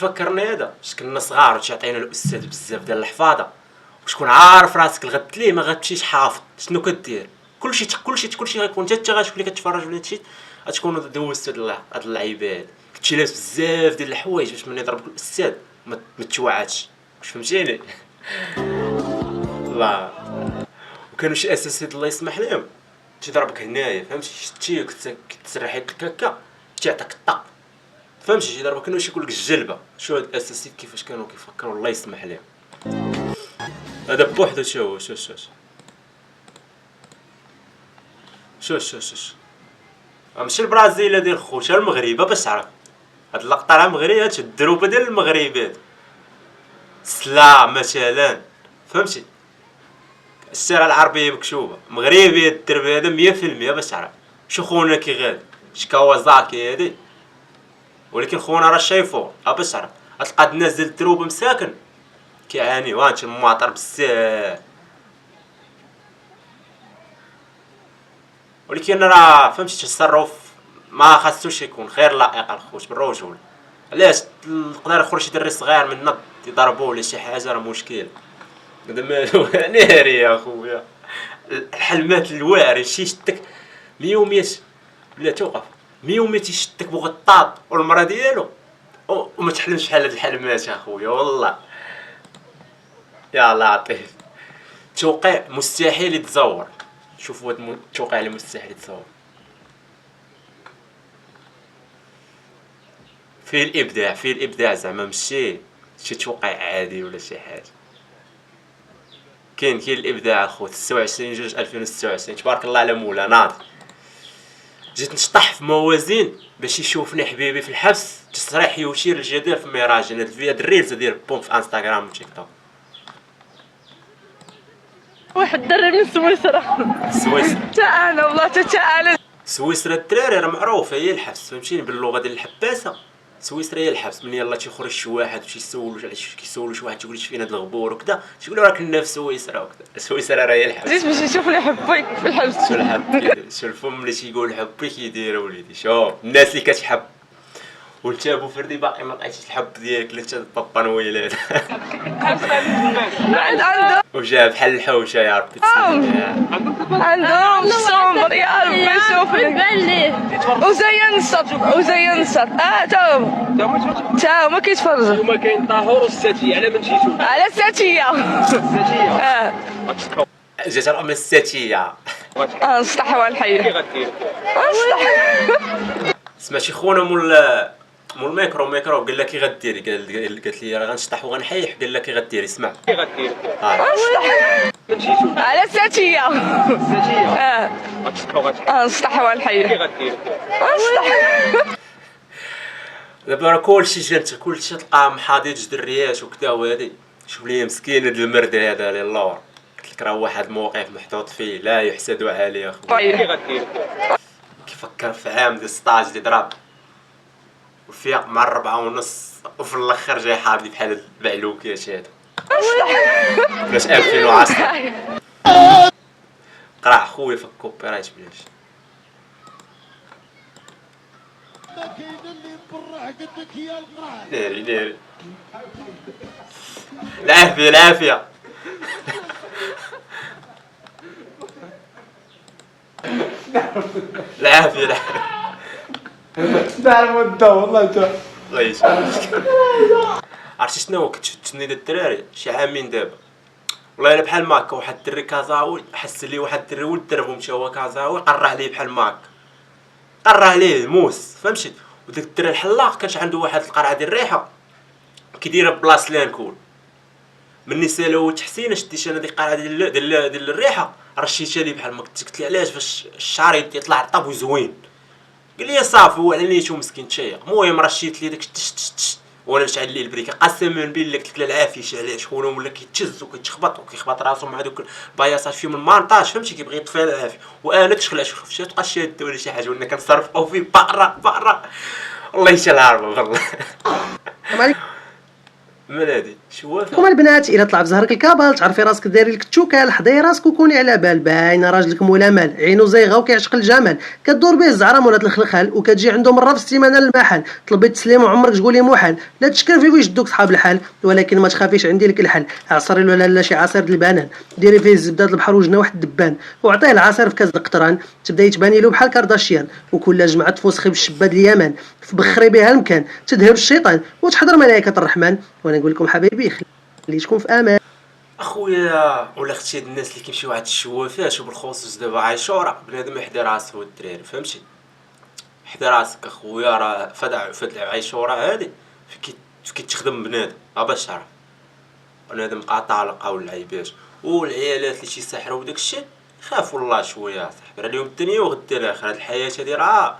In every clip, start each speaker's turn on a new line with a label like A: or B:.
A: فكرني هذا باش كنا صغار وتعطينا الاستاذ بزاف ديال الحفاظه وشكون عارف راسك الغد ليه ما غتمشيش حافظ شنو كدير. كلشي غيكون انت غتشوف اللي كتفرج ولا هادشي غتكون دوزت هاد اللعيبات. كنتي لابس بزاف ديال الحوايج باش ملي يضربك الاستاذ ما تشوعاتش. واش فهمتيني؟ الله. وكانوا شي اساسيات الله يسمح لهم تيضربك هنايا فهمتي شتي كتسرح يدك هكا تيعطيك الطق فهمتي شي ضربه كانوا يقول لك الجلبه. شو هاد الاساسيات كيفاش كانوا كيفكروا الله يسمح لهم. هذا بوحدو شو هو شو ماشي البرازيل ديال خوتها المغربه باش تعرف هاد اللقطه راه مغربيه هاد الدروبه ديال المغربات سلا مثلا فهمتي. السيره العربيه مكتوبه مغربي الدرب هذا 100% باش تعرف. شو خونا كي غادي شي كاوازاكي هادي ولكن خونا راه شايفو باش تعرف. غتلقى الناس ديال الدروب مساكن كيعانيو هانتي الماطر بزاف ولكن راه فهمتي التصرف ما خاصوش يكون خير لائق الخوت بالرجوله. علاش يقدر يخرج شي دري صغير من النض يضربوه ولا شي حاجه راه مشكل. هذا مالو ناري يا خويا الحلمات الواعرين شي يشدك 100 و100 بلا توقف 100 و100 يشدك بغطاط والمرا ديالو وما تحلمش بحال هاد الحلمات يا خويا والله. يا لطيف توقيع مستحيل يتزور. شوفوا هاد التوقيع اللي مستحيل يتزور فيه الابداع زعما ماشي شي توقيع عادي ولا شي حاجه. كاين الابداع اخو 26 جوج 2026 تبارك الله على مولا ناضي. جيت نشطح في موازين باش يشوفني حبيبي في الحبس تصريح يثير الجدل في ميراج. هاد الفيديو الريلز ديال بوم في انستغرام وتيك توك.
B: واحد الدري من سويسرا تعال والله تعال
A: سويسرا الدراري راه معروفه هي الحبس فهمتيني باللغه ديال الحباسه. سويسرا هي الحبس من يلاه تيخرج شي واحد كيسولو شي واحد تيقول لي فين هاد الغبور وكذا تيقولوا راه كنا في سويسرا وكذا. سويسرا راه هي الحبس.
B: جيت باش يشوفني حبي في الحبس.
A: شو الحب شو الفم اللي تيقول حبي كيدير وليدي. شوف الناس اللي كتحب وانت ابو فردي باقي ما لقيتيش الحب ديالك اللي انت بابا نويلات
B: عنده
A: وجا بحال الحوشه يا ربي تسلم.
B: عندهم الصومبر يا ربي شوفني وزين صط تا هما كيتفرجوا.
C: هما كاين طاهور والساتيه على من جيتو
B: على الساتيه
A: جات الام الساتيه
B: نصطحوا على الحي
C: كي غدير
A: سمعتي خونا مول ميكرو قال لك كي غديري قالت لي راه غنشطح وغنحيح قال لك كي غديري اسمع
C: كي غدير من جيتو
B: على الساتيه نصطحوا على الحي
C: كي غدير
A: دابا راه كلشي تلقاه محاضي جوج دريات وكذا وهادي. شوف لي مسكين هاد المرد هذا اللور قلت لك راه واحد الموقف محطوط فيه لا يحسد عليه اخويا.
C: كي غدير
A: كيفكر في عام ديال 16 اللي ضرب وفيق مع 4:30 وفي الاخر جاي حاضي بحال المعلوكات هذا باش 2010 قرا خويا في الكوبي رايت بلاش ناري العافيه العافيه
D: تعرف انت والله انت
A: الله يسلمك. عرفتي شنو كنت تشني الدراري شي عامين دابا والله الا بحال ماكا واحد الدري كازاوي حس لي واحد الدري ولد دربو مشى هو كازاوي قراه ليه بحال ماكا قراه ليه موس فهمتي. وداك الدري الحلاق كانش عنده واحد القرعه ديال الريحه كيديرها بلاصه لانكول مني سالو تحسين شديت انا ديك القرعه ديال الريحه رشيتها ليه بحال ما قلت لي علاش باش الشعر يطلع رطب وزوين. قال لي صافي هو على نيتو مسكين تشيق. المهم رشيت ليه داك وانا مشعل ليه البريكه قسما بالله قلت لك العافيه شي علاش خونا ولا كيتشز وكيخبط راسو مع دوك البياصات فيهم المانطاج فهمتي كيبغي يطفي العافيه وانا كتخلع شفتي تبقى شاده ولا شي حاجه وانا كنصرف او فيه برا والله حتى العربه والله مال هادي شوافه.
D: هما البنات الا طلع بزهرك الكابل تعرفي راسك دايري لك التوكال، حضي راسك وكوني على بال، باينه راجلك مولا مال، عينو زايغه وكيعشق الجمال، كدور به الزعره مولات الخلخال وكتجي عنده مره في السيمانه للمحل، طلبي التسليم وعمرك تقولي محال، لا تشكرفي ويشدوك صحاب الحال، ولكن ما تخافيش عندي لك الحل، عصري له لا شي عصير د البنان، ديري فيه الزبده د البحر وجنا واحد الدبان، وعطيه العصير في كاس د القطران، تبدا يتباني له بحال كارداشيان، وكل جمعه تفوسخي بالشباد اليمن، تبخري بها المكان، تذهب الشيطان وتحضر ملائكه الرحمن، وانا نقول لكم حبايبي خليتكم في امان.
A: اخويا ولا اختي هاد الناس اللي كيمشيو واحد الشوافات وبالخصوص دابا عاشوره بنادم يحدى راسو الدراري فهمتي، حدا راسك اخويا راه فد عاشوره هادي فين تخدم بنادم باش تعرف بنادم قاطع لقاو اللعيبات والعيالات اللي تيسحروا وداك الشيء خافوا الله شويه صاحبي، راه اليوم الدنيا وغدا الاخر، هاد الحياه هادي راه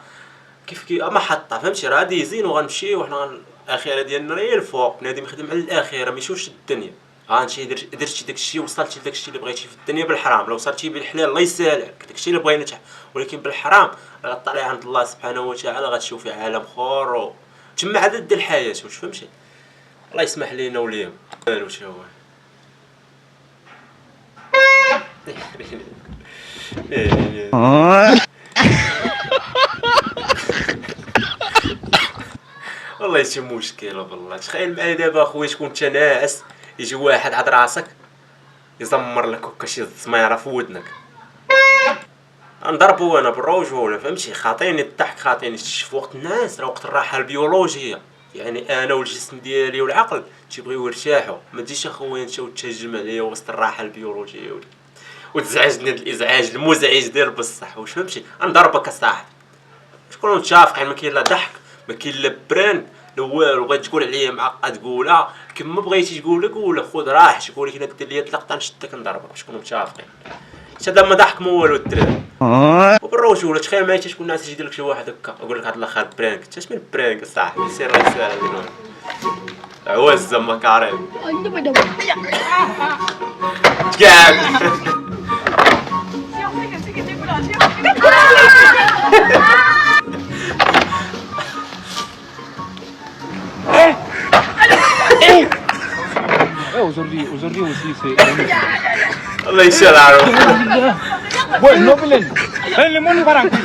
A: كيف محطه فهمتي، راه دايزين وغنمشيو وحنا الاخيره ديالنا غير الفوق، بنادم يخدم على الاخيره ما يشوفش الدنيا، انت درتي داكشي وصلتي لداكشي اللي بغيتي في الدنيا بالحرام، لو وصلتي بالحلال الله يسهل عليك داكشي اللي بغينا ولكن بالحرام غطلعي عند الله سبحانه وتعالى غتشوفي عالم اخر تما عاد دير الحياه واش فهمتي، الله يسمح لينا وليهم واش هو والله شي مشكل والله. تخيل معايا دابا اخويا تكون انت ناعس يجي واحد عاد راسك يزمر لك هكا شي زميره في ودنك، نضربو انا بالرجوله فهمتي، خاطيني الضحك خاطيني في وقت الناس راه وقت الراحه البيولوجيه، يعني انا والجسم ديالي والعقل تيبغيو يرتاحوا، ما تجيش اخويا انت وتهجم عليا وسط الراحه البيولوجيه وتزعجني الازعاج المزعج ديال بصح واش فهمتي، نضربك اصاحبي تكونوا متفقين، ما كاين لا ضحك ما كاين لا بران لا والو، بغيت تقول عليا معقد قولها كما بغيتي تقول قولها، خذ راحتك، ولكن دير ليا طلقه نشدك نضربك باش نكونوا متفقين، هذا ما ضحك ما والو الدراري وبالرجوله. تخيل معايا تكون ناس يجي لك شي واحد هكا يقول لك هاد الاخر برانك، انت من برانك صاحبي سير الله يسهل علينا عواز زعما كارين كاع
C: Aujourd'hui aussi, c'est...
A: الله يسهل عليك.
C: Bueno, no peleen. ¡El limón y barranco!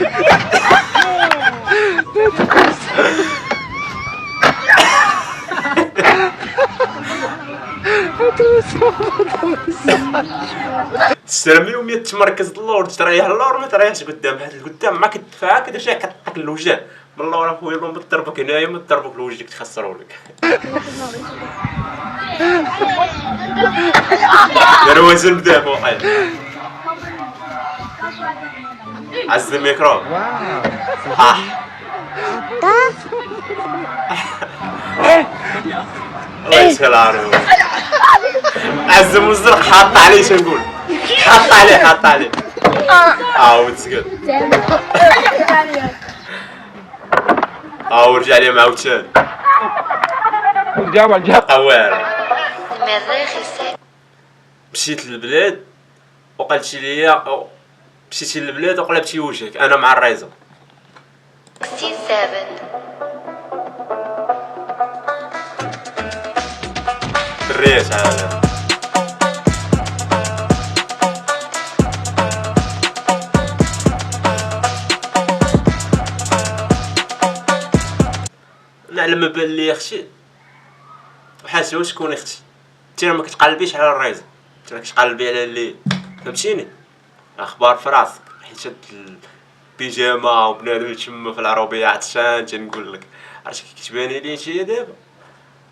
A: تسترمي و100 تمركز اللور تريح اللور ما تريحش قدام، حيت القدام ما كتدفعها كدير شي كطق الوجه من اللور اخويا ما تضربك هنايا ما تضربك لوجهك تخسرولك. دار وزن بدا فوقي عز الميكرو الله يسهل عليك. عز المزرق حاط عليه شنقول حاط عليه وتسكت ورجع لي عاوتاني
C: الجاب
A: اوال. مشيت للبلاد وقالتي لي مشيتي للبلاد وقلبتي وجهك انا مع الريزو
E: 67
A: دريت هذا نعلم بان لي اختي وحاسه شكون اختي، انت ما كتقلبيش على الريزو، انت كتقلبي على اللي فهمتيني اخبار في راسك، حيت هاد البيجامه وبنادم تما في العربيه عطشان تنقول لك عرفتي كتباني لي انت دابا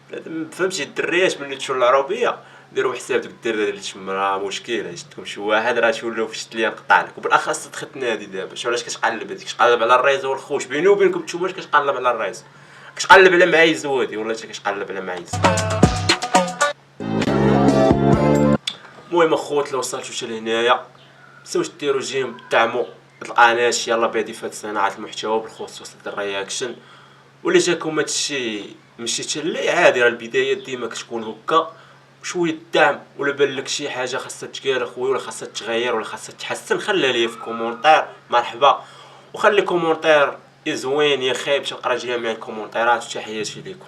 A: بنادم فهمتي الدريات ملي تشوف العربيه ديروا حسابك الدراري تما راه مشكل يشدكم شي واحد راه تولوا في شت ليا نقطع لك، وبالاخص دخلت نادي دابا شو علاش كتقلب هذيك كتقلب على الريزو والخوش بيني وبينكم نتوما كتقلب على الريزو كتقلب على معايز وادي ولا انت كتقلب على معايز. المهم اخوت لو وصلتوا حتى لهنايا متنساوش ديروا جيم دعموا القناه يلا بادي في صناعه المحتوى بالخصوص الرياكشن، ولا جاكم هادشي مشيتي لي عادي راه البدايات ديما كتكون هكا شويه الدعم، ولا بان لك شي حاجه خاصها تقال اخويا ولا خاصها تغير ولا خاصها تحسن خليها ليا في كومونتير مرحبا، وخلي كومونتير زوين يا خايب تنقرا جميع الكومونتيرات وتحياتي ليكم.